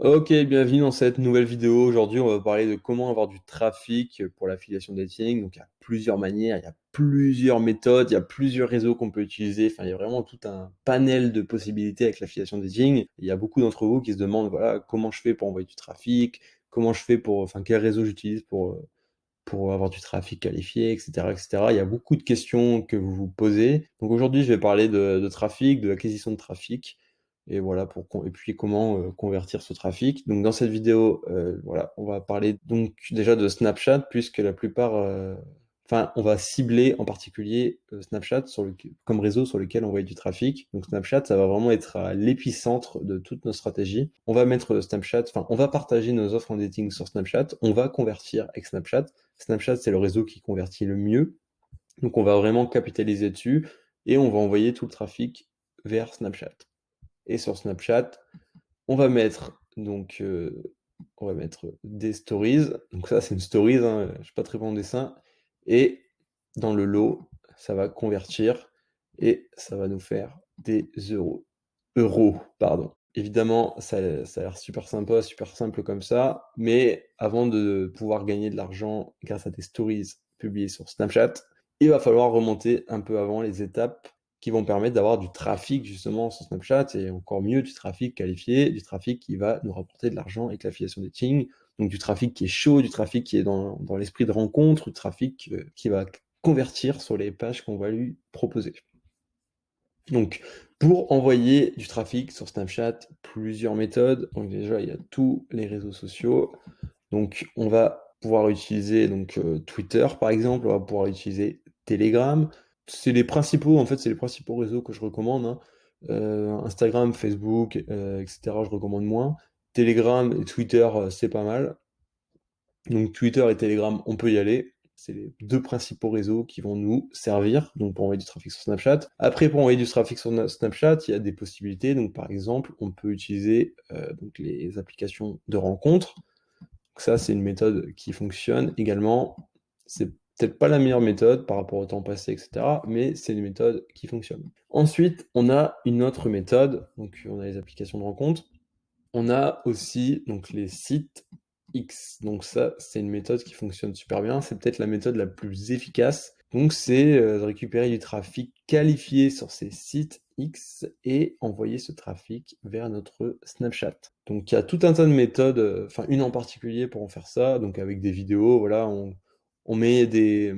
Ok, bienvenue dans cette nouvelle vidéo. Aujourd'hui, on va parler de comment avoir du trafic pour l'affiliation dating. Donc, il y a plusieurs manières, il y a plusieurs méthodes, il y a plusieurs réseaux qu'on peut utiliser. Enfin, il y a vraiment tout un panel de possibilités avec l'affiliation dating. Il y a beaucoup d'entre vous qui se demandent, voilà, comment je fais pour envoyer du trafic, comment je fais pour, enfin, quel réseau j'utilise pour avoir du trafic qualifié, etc., etc. Il y a beaucoup de questions que vous vous posez. Donc aujourd'hui, je vais parler de trafic, de l'acquisition de trafic, et voilà, et puis comment convertir ce trafic. Donc dans cette vidéo, voilà, on va parler donc déjà de Snapchat, puisque la plupart, enfin, on va cibler en particulier Snapchat comme réseau sur lequel on voit du trafic. Donc Snapchat, ça va vraiment être à l'épicentre de toute nos stratégies. On va mettre Snapchat, enfin, on va partager nos offres en dating sur Snapchat, on va convertir avec Snapchat. Snapchat, c'est le réseau qui convertit le mieux. Donc on va vraiment capitaliser dessus et on va envoyer tout le trafic vers Snapchat. Et sur Snapchat, on va mettre on va mettre des stories. Donc ça, c'est une stories, hein, je suis pas très bon en dessin. Et dans le lot, ça va convertir et ça va nous faire des euros. Euros, pardon. Évidemment, ça a l'air super sympa, super simple comme ça, mais avant de pouvoir gagner de l'argent grâce à des stories publiées sur Snapchat, il va falloir remonter un peu avant les étapes qui vont permettre d'avoir du trafic justement sur Snapchat et encore mieux du trafic qualifié, du trafic qui va nous rapporter de l'argent avec l'affiliation dating, donc du trafic qui est chaud, du trafic qui est dans l'esprit de rencontre, du trafic qui va convertir sur les pages qu'on va lui proposer. Donc, pour envoyer du trafic sur Snapchat, plusieurs méthodes. Donc déjà, il y a tous les réseaux sociaux. Donc, on va pouvoir utiliser Twitter, par exemple. On va pouvoir utiliser Telegram. C'est les principaux, en fait, c'est les principaux réseaux que je recommande, hein. Instagram, Facebook, etc., je recommande moins. Telegram et Twitter, c'est pas mal. Donc Twitter et Telegram, on peut y aller. C'est les deux principaux réseaux qui vont nous servir donc pour envoyer du trafic sur Snapchat. Après, pour envoyer du trafic sur Snapchat, il y a des possibilités. Donc par exemple, on peut utiliser donc les applications de rencontres. Donc ça, c'est une méthode qui fonctionne également. C'est peut-être pas la meilleure méthode par rapport au temps passé, etc. Mais c'est une méthode qui fonctionne. Ensuite, on a une autre méthode. Donc on a les applications de rencontres. On a aussi donc les sites X. Donc ça, c'est une méthode qui fonctionne super bien. C'est peut-être la méthode la plus efficace. Donc c'est de récupérer du trafic qualifié sur ces sites X et envoyer ce trafic vers notre Snapchat. Donc il y a tout un tas de méthodes, enfin une en particulier pour en faire ça. Donc avec des vidéos, voilà, on met des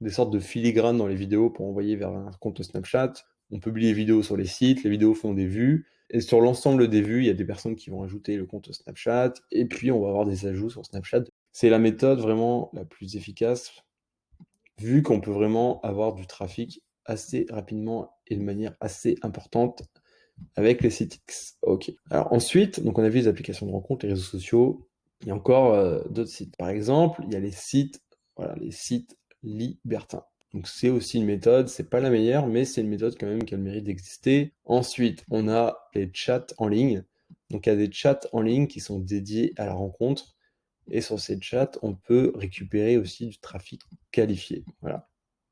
sortes de filigranes dans les vidéos pour envoyer vers un compte Snapchat. On publie les vidéos sur les sites, les vidéos font des vues. Et sur l'ensemble des vues, il y a des personnes qui vont ajouter le compte Snapchat, et puis on va avoir des ajouts sur Snapchat. C'est la méthode vraiment la plus efficace, vu qu'on peut vraiment avoir du trafic assez rapidement et de manière assez importante avec les sites X. Ok. Alors ensuite, donc on a vu les applications de rencontre, les réseaux sociaux. Il y a encore d'autres sites. Par exemple, il y a les sites, voilà, les sites libertins. Donc c'est aussi une méthode, c'est pas la meilleure, mais c'est une méthode quand même qui a le mérite d'exister. Ensuite, on a les chats en ligne. Donc il y a des chats en ligne qui sont dédiés à la rencontre. Et sur ces chats, on peut récupérer aussi du trafic qualifié. Voilà.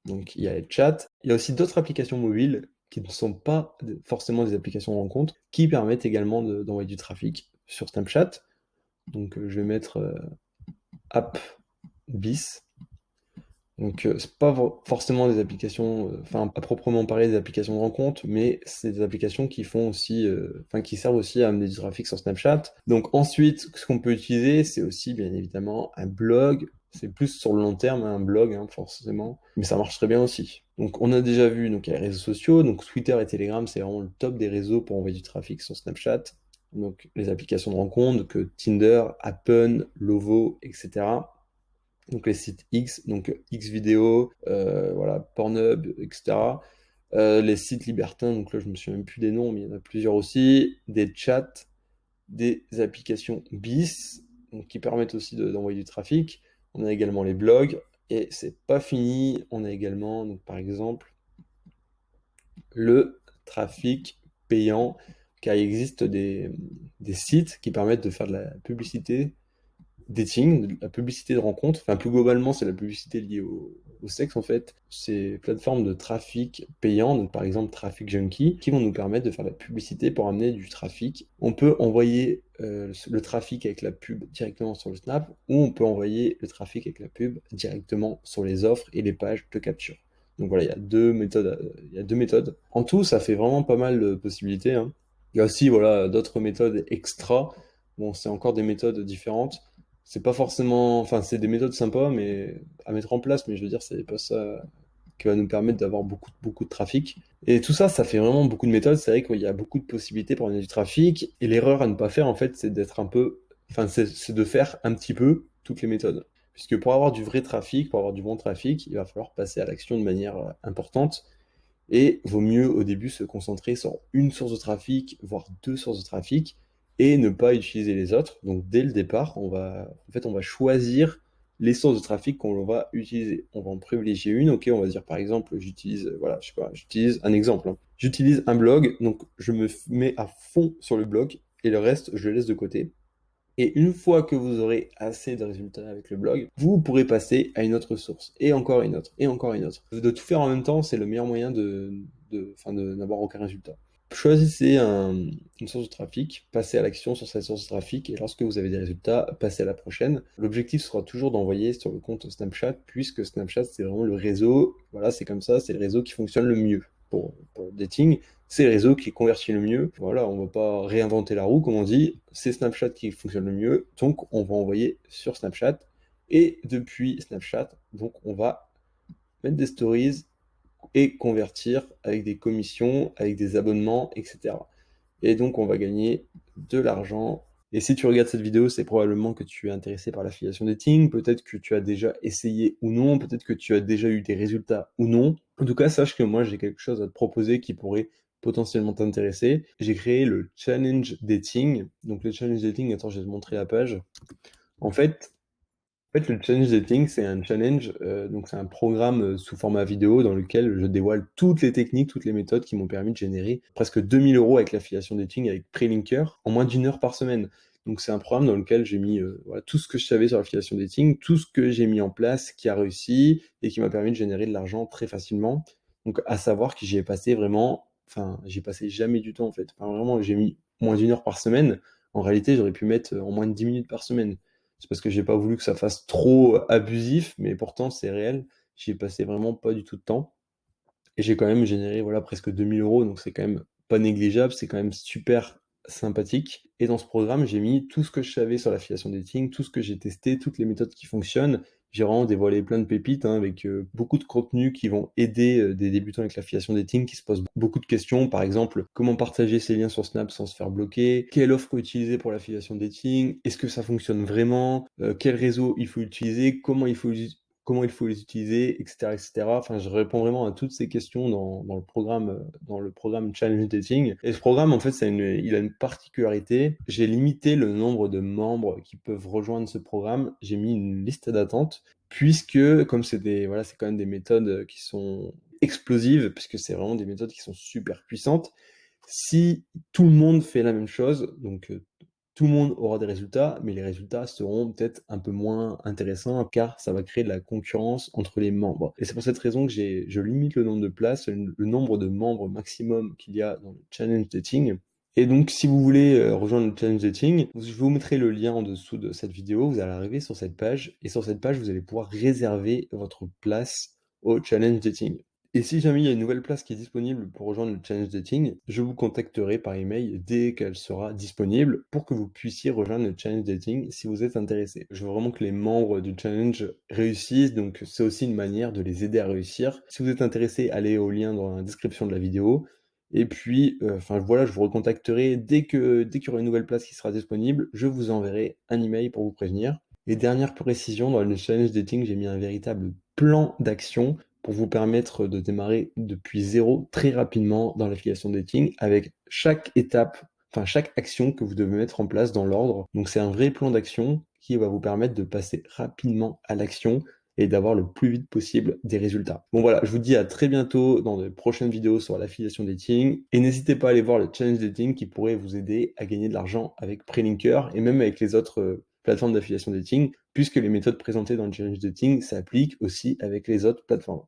Donc il y a les chats. Il y a aussi d'autres applications mobiles qui ne sont pas forcément des applications de rencontre, qui permettent également d'envoyer du trafic sur Snapchat. Donc je vais mettre App bis. Donc c'est pas forcément des applications, enfin à proprement parler des applications de rencontre, mais c'est des applications qui font aussi, enfin qui servent aussi à amener du trafic sur Snapchat. Donc ensuite, ce qu'on peut utiliser, c'est aussi bien évidemment un blog. C'est plus sur le long terme un blog, hein, forcément, mais ça marche très bien aussi. Donc on a déjà vu donc il y a les réseaux sociaux, donc Twitter et Telegram, c'est vraiment le top des réseaux pour envoyer du trafic sur Snapchat. Donc les applications de rencontre, donc Tinder, Appen, Lovo, etc. Donc les sites X, donc X vidéo, voilà, Pornhub, etc. Les sites libertins, donc là je me souviens même plus des noms, mais il y en a plusieurs aussi, des chats, des applications bis, donc, qui permettent aussi d'envoyer du trafic. On a également les blogs, et c'est pas fini, on a également, donc, par exemple, le trafic payant, car il existe des sites qui permettent de faire de la publicité dating, de la publicité de rencontre. Enfin, plus globalement, c'est la publicité liée au sexe, en fait. Ces plateformes de trafic payant, donc par exemple Traffic Junkie, qui vont nous permettre de faire de la publicité pour amener du trafic. On peut envoyer le trafic avec la pub directement sur le Snap, ou on peut envoyer le trafic avec la pub directement sur les offres et les pages de capture. Donc voilà, il y a deux méthodes. Il y a deux méthodes. En tout, ça fait vraiment pas mal de possibilités, hein. Il y a aussi voilà, d'autres méthodes extra. Bon, c'est encore des méthodes différentes. C'est pas forcément. Enfin, c'est des méthodes sympas mais à mettre en place, mais je veux dire, c'est pas ça qui va nous permettre d'avoir beaucoup de trafic. Et tout ça, ça fait vraiment beaucoup de méthodes. C'est vrai qu'il y a beaucoup de possibilités pour amener du trafic. Et l'erreur à ne pas faire, en fait, c'est d'être un peu. Enfin, c'est de faire un petit peu toutes les méthodes. Puisque pour avoir du vrai trafic, pour avoir du bon trafic, il va falloir passer à l'action de manière importante. Et vaut mieux au début se concentrer sur une source de trafic, voire deux sources de trafic, et ne pas utiliser les autres. Donc dès le départ, on va choisir les sources de trafic qu'on va utiliser. On va en privilégier une. Ok, on va dire par exemple, j'utilise, voilà, je sais pas, j'utilise un exemple, hein. J'utilise un blog, donc je me mets à fond sur le blog et le reste, je le laisse de côté. Et une fois que vous aurez assez de résultats avec le blog, vous pourrez passer à une autre source, et encore une autre, et encore une autre. De tout faire en même temps, c'est le meilleur moyen de n'avoir aucun résultat. Choisissez une source de trafic, passez à l'action sur cette source de trafic, et lorsque vous avez des résultats, passez à la prochaine. L'objectif sera toujours d'envoyer sur le compte Snapchat, puisque Snapchat, c'est vraiment le réseau, voilà, c'est comme ça, c'est le réseau qui fonctionne le mieux pour le dating. C'est le réseau qui convertit le mieux. Voilà, on ne va pas réinventer la roue, comme on dit. C'est Snapchat qui fonctionne le mieux, donc on va envoyer sur Snapchat. Et depuis Snapchat, donc on va mettre des stories et convertir avec des commissions, avec des abonnements, etc. Et donc on va gagner de l'argent. Et si tu regardes cette vidéo, c'est probablement que tu es intéressé par l'affiliation dating, peut-être que tu as déjà essayé ou non, peut-être que tu as déjà eu des résultats ou non. En tout cas, sache que moi j'ai quelque chose à te proposer qui pourrait potentiellement t'intéresser. J'ai créé le challenge dating. Donc le challenge dating, attends, je vais te montrer la page. En fait, le challenge dating, c'est un challenge, donc c'est un programme sous format vidéo dans lequel je dévoile toutes les techniques, toutes les méthodes qui m'ont permis de générer presque 2 000 € avec l'affiliation dating avec Prelinker en moins d'1 heure par semaine. Donc c'est un programme dans lequel j'ai mis voilà, tout ce que je savais sur l'affiliation dating, tout ce que j'ai mis en place, qui a réussi et qui m'a permis de générer de l'argent très facilement. Donc à savoir que j'y ai passé vraiment, enfin j'ai passé jamais du temps en fait. Enfin, vraiment j'ai mis moins d'1 heure par semaine. En réalité j'aurais pu mettre en moins de 10 minutes par semaine. C'est parce que j'ai pas voulu que ça fasse trop abusif, mais pourtant c'est réel. J'y ai passé vraiment pas du tout de temps. Et j'ai quand même généré voilà, presque 2 000 €, donc c'est quand même pas négligeable, c'est quand même super sympathique. Et dans ce programme, j'ai mis tout ce que je savais sur l'affiliation dating, tout ce que j'ai testé, toutes les méthodes qui fonctionnent. J'ai vraiment dévoilé plein de pépites hein, avec beaucoup de contenus qui vont aider des débutants avec l'affiliation dating qui se posent beaucoup de questions. Par exemple, comment partager ses liens sur Snap sans se faire bloquer? Quelle offre utiliser pour l'affiliation dating? Est-ce que ça fonctionne vraiment? Quel réseau il faut utiliser? Comment il faut les utiliser, etc., etc. Enfin, je réponds vraiment à toutes ces questions dans le programme Challenge Dating. Et ce programme, en fait, il a une particularité. J'ai limité le nombre de membres qui peuvent rejoindre ce programme. J'ai mis une liste d'attente, puisque, comme voilà, c'est quand même des méthodes qui sont explosives, puisque c'est vraiment des méthodes qui sont super puissantes. Si tout le monde fait la même chose, donc tout le monde aura des résultats, mais les résultats seront peut-être un peu moins intéressants car ça va créer de la concurrence entre les membres. Et c'est pour cette raison que je limite le nombre de places, le nombre de membres maximum qu'il y a dans le challenge dating. Et donc, si vous voulez rejoindre le challenge dating, je vous mettrai le lien en dessous de cette vidéo. Vous allez arriver sur cette page et sur cette page, vous allez pouvoir réserver votre place au challenge dating. Et si jamais il y a une nouvelle place qui est disponible pour rejoindre le challenge dating, je vous contacterai par email dès qu'elle sera disponible pour que vous puissiez rejoindre le challenge dating si vous êtes intéressé. Je veux vraiment que les membres du challenge réussissent, donc c'est aussi une manière de les aider à réussir. Si vous êtes intéressé, allez au lien dans la description de la vidéo. Et puis, enfin voilà, je vous recontacterai dès qu'il y aura une nouvelle place qui sera disponible, je vous enverrai un email pour vous prévenir. Et dernière précision, dans le challenge dating, j'ai mis un véritable plan d'action pour vous permettre de démarrer depuis zéro très rapidement dans l'affiliation dating avec chaque étape, enfin chaque action que vous devez mettre en place dans l'ordre. Donc c'est un vrai plan d'action qui va vous permettre de passer rapidement à l'action et d'avoir le plus vite possible des résultats. Bon voilà, je vous dis à très bientôt dans de prochaines vidéos sur l'affiliation dating et n'hésitez pas à aller voir le challenge dating qui pourrait vous aider à gagner de l'argent avec Prelinker et même avec les autres plateforme d'affiliation dating, puisque les méthodes présentées dans le challenge dating s'appliquent aussi avec les autres plateformes.